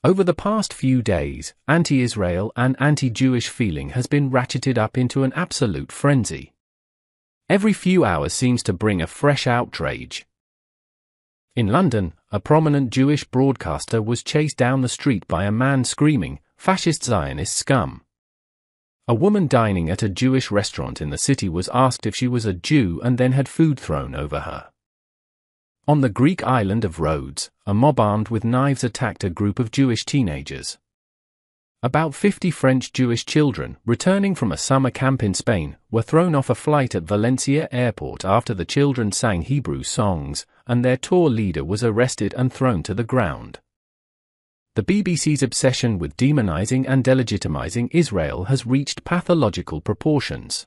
Over the past few days, anti-Israel and anti-Jewish feeling has been ratcheted up into an absolute frenzy. Every few hours seems to bring a fresh outrage. In London, a prominent Jewish broadcaster was chased down the street by a man screaming, "Fascist Zionist scum." A woman dining at a Jewish restaurant in the city was asked if she was a Jew and then had food thrown over her. On the Greek island of Rhodes, a mob armed with knives attacked a group of Jewish teenagers. About 50 French Jewish children, returning from a summer camp in Spain, were thrown off a flight at Valencia airport after the children sang Hebrew songs, and their tour leader was arrested and thrown to the ground. The BBC's obsession with demonizing and delegitimizing Israel has reached pathological proportions.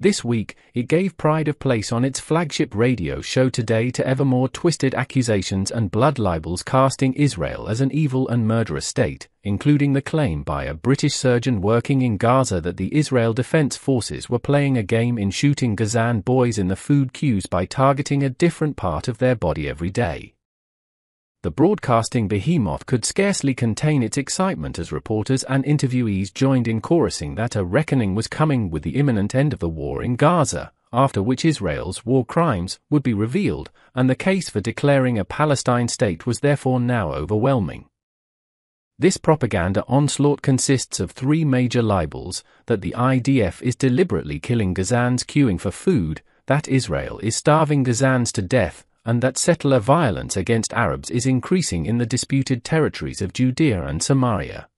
This week, it gave pride of place on its flagship radio show Today to ever more twisted accusations and blood libels casting Israel as an evil and murderous state, including the claim by a British surgeon working in Gaza that the Israel Defense Forces were playing a game in shooting Gazan boys in the food queues by targeting a different part of their body every day. The broadcasting behemoth could scarcely contain its excitement as reporters and interviewees joined in chorusing that a reckoning was coming with the imminent end of the war in Gaza, after which Israel's war crimes would be revealed, and the case for declaring a Palestine state was therefore now overwhelming. This propaganda onslaught consists of three major libels: that the IDF is deliberately killing Gazans queuing for food, that Israel is starving Gazans to death, and that settler violence against Arabs is increasing in the disputed territories of Judea and Samaria.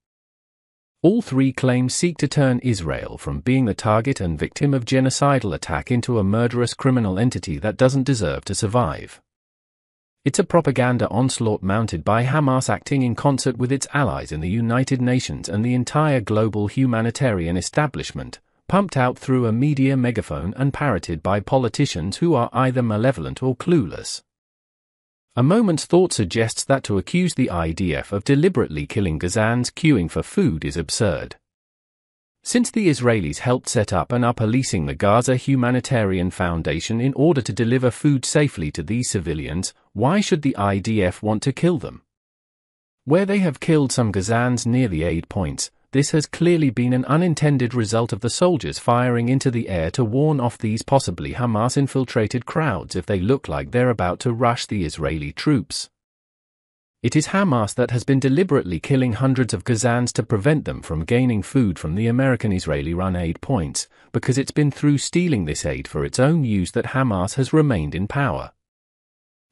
All three claims seek to turn Israel from being the target and victim of genocidal attack into a murderous criminal entity that doesn't deserve to survive. It's a propaganda onslaught mounted by Hamas acting in concert with its allies in the United Nations and the entire global humanitarian establishment, pumped out through a media megaphone and parroted by politicians who are either malevolent or clueless. A moment's thought suggests that to accuse the IDF of deliberately killing Gazans queuing for food is absurd. Since the Israelis helped set up and are policing the Gaza Humanitarian Foundation in order to deliver food safely to these civilians, why should the IDF want to kill them? Where they have killed some Gazans near the aid points, this has clearly been an unintended result of the soldiers firing into the air to warn off these possibly Hamas-infiltrated crowds if they look like they're about to rush the Israeli troops. It is Hamas that has been deliberately killing hundreds of Gazans to prevent them from gaining food from the American-Israeli-run aid points, because it's been through stealing this aid for its own use that Hamas has remained in power.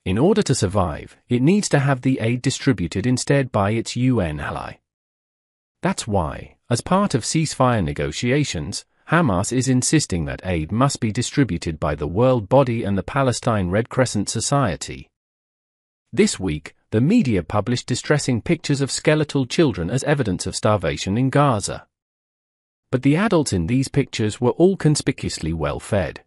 In order to survive, it needs to have the aid distributed instead by its UN ally. That's why, as part of ceasefire negotiations, Hamas is insisting that aid must be distributed by the World Body and the Palestine Red Crescent Society. This week, the media published distressing pictures of skeletal children as evidence of starvation in Gaza. But the adults in these pictures were all conspicuously well fed.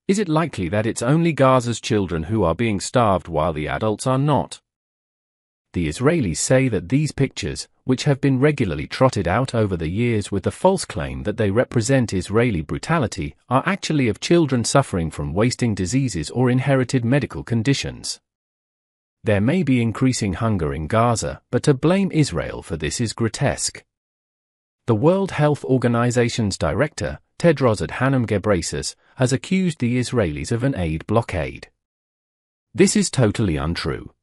Is it likely that it's only Gaza's children who are being starved while the adults are not? The Israelis say that these pictures, which have been regularly trotted out over the years with the false claim that they represent Israeli brutality, are actually of children suffering from wasting diseases or inherited medical conditions. There may be increasing hunger in Gaza, but to blame Israel for this is grotesque. The World Health Organization's director, Tedros Adhanom Ghebreyesus, has accused the Israelis of an aid blockade. This is totally untrue.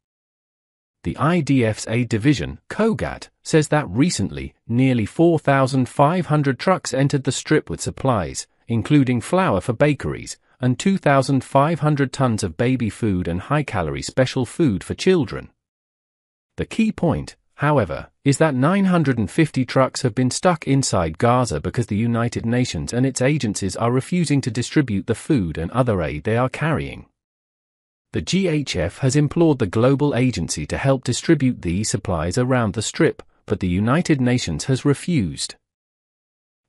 The IDF's aid division, Kogat, says that recently, nearly 4,500 trucks entered the strip with supplies, including flour for bakeries, and 2,500 tons of baby food and high-calorie special food for children. The key point, however, is that 950 trucks have been stuck inside Gaza because the United Nations and its agencies are refusing to distribute the food and other aid they are carrying. The GHF has implored the global agency to help distribute these supplies around the strip, but the United Nations has refused.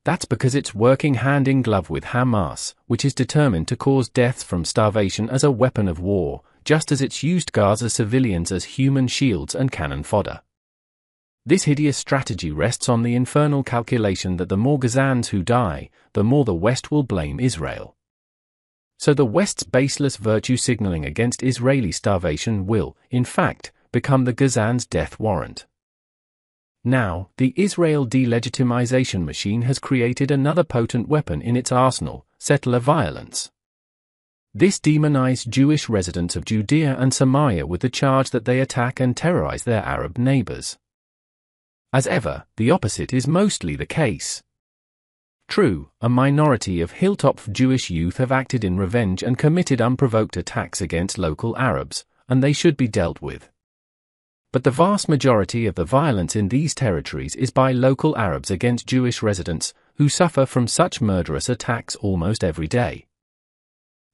That's because it's working hand in glove with Hamas, which is determined to cause deaths from starvation as a weapon of war, just as it's used Gaza civilians as human shields and cannon fodder. This hideous strategy rests on the infernal calculation that the more Gazans who die, the more the West will blame Israel. So the West's baseless virtue signaling against Israeli starvation will, in fact, become the Gazans' death warrant. Now, the Israel delegitimization machine has created another potent weapon in its arsenal: settler violence. This demonized Jewish residents of Judea and Samaria with the charge that they attack and terrorize their Arab neighbors. As ever, the opposite is mostly the case. True, a minority of hilltop Jewish youth have acted in revenge and committed unprovoked attacks against local Arabs, and they should be dealt with. But the vast majority of the violence in these territories is by local Arabs against Jewish residents, who suffer from such murderous attacks almost every day.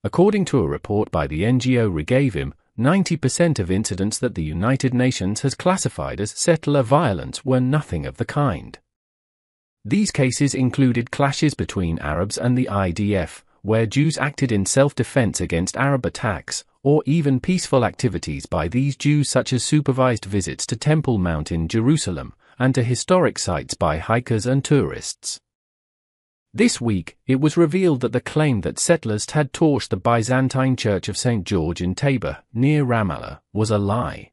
According to a report by the NGO Regavim, 90% of incidents that the United Nations has classified as settler violence were nothing of the kind. These cases included clashes between Arabs and the IDF, where Jews acted in self-defense against Arab attacks, or even peaceful activities by these Jews such as supervised visits to Temple Mount in Jerusalem, and to historic sites by hikers and tourists. This week, it was revealed that the claim that settlers had torched the Byzantine Church of St. George in Tabor, near Ramallah, was a lie.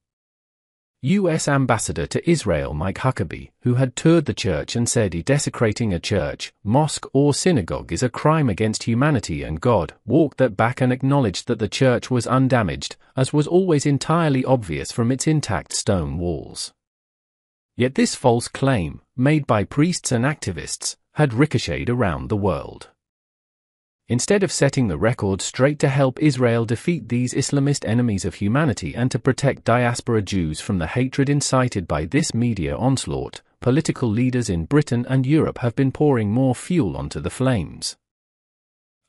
U.S. Ambassador to Israel Mike Huckabee, who had toured the church and said desecrating a church, mosque or synagogue is a crime against humanity and God, walked that back and acknowledged that the church was undamaged, as was always entirely obvious from its intact stone walls. Yet this false claim, made by priests and activists, had ricocheted around the world. Instead of setting the record straight to help Israel defeat these Islamist enemies of humanity and to protect diaspora Jews from the hatred incited by this media onslaught, political leaders in Britain and Europe have been pouring more fuel onto the flames.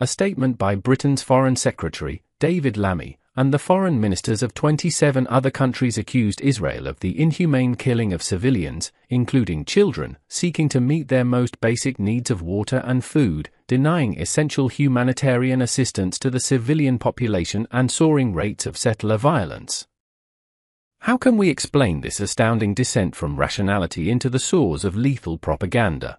A statement by Britain's Foreign Secretary, David Lammy, and the foreign ministers of 27 other countries accused Israel of the inhumane killing of civilians, including children, seeking to meet their most basic needs of water and food, denying essential humanitarian assistance to the civilian population and soaring rates of settler violence. How can we explain this astounding descent from rationality into the source of lethal propaganda?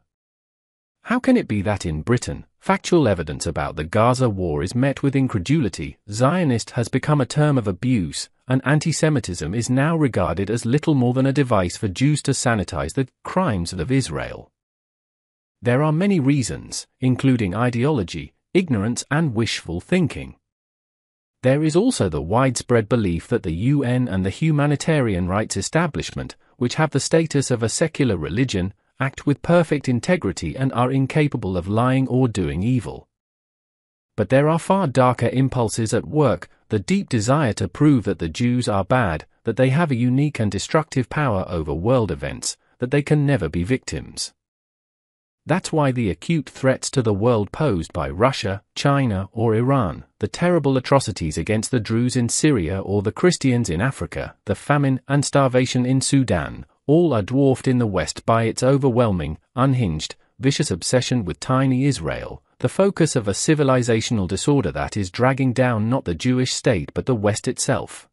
How can it be that in Britain, factual evidence about the Gaza war is met with incredulity, Zionist has become a term of abuse, and antisemitism is now regarded as little more than a device for Jews to sanitize the crimes of Israel? There are many reasons, including ideology, ignorance and wishful thinking. There is also the widespread belief that the UN and the humanitarian rights establishment, which have the status of a secular religion, act with perfect integrity and are incapable of lying or doing evil. But there are far darker impulses at work, the deep desire to prove that the Jews are bad, that they have a unique and destructive power over world events, that they can never be victims. That's why the acute threats to the world posed by Russia, China, or Iran, the terrible atrocities against the Druze in Syria or the Christians in Africa, the famine and starvation in Sudan, all are dwarfed in the West by its overwhelming, unhinged, vicious obsession with tiny Israel, the focus of a civilizational disorder that is dragging down not the Jewish state but the West itself.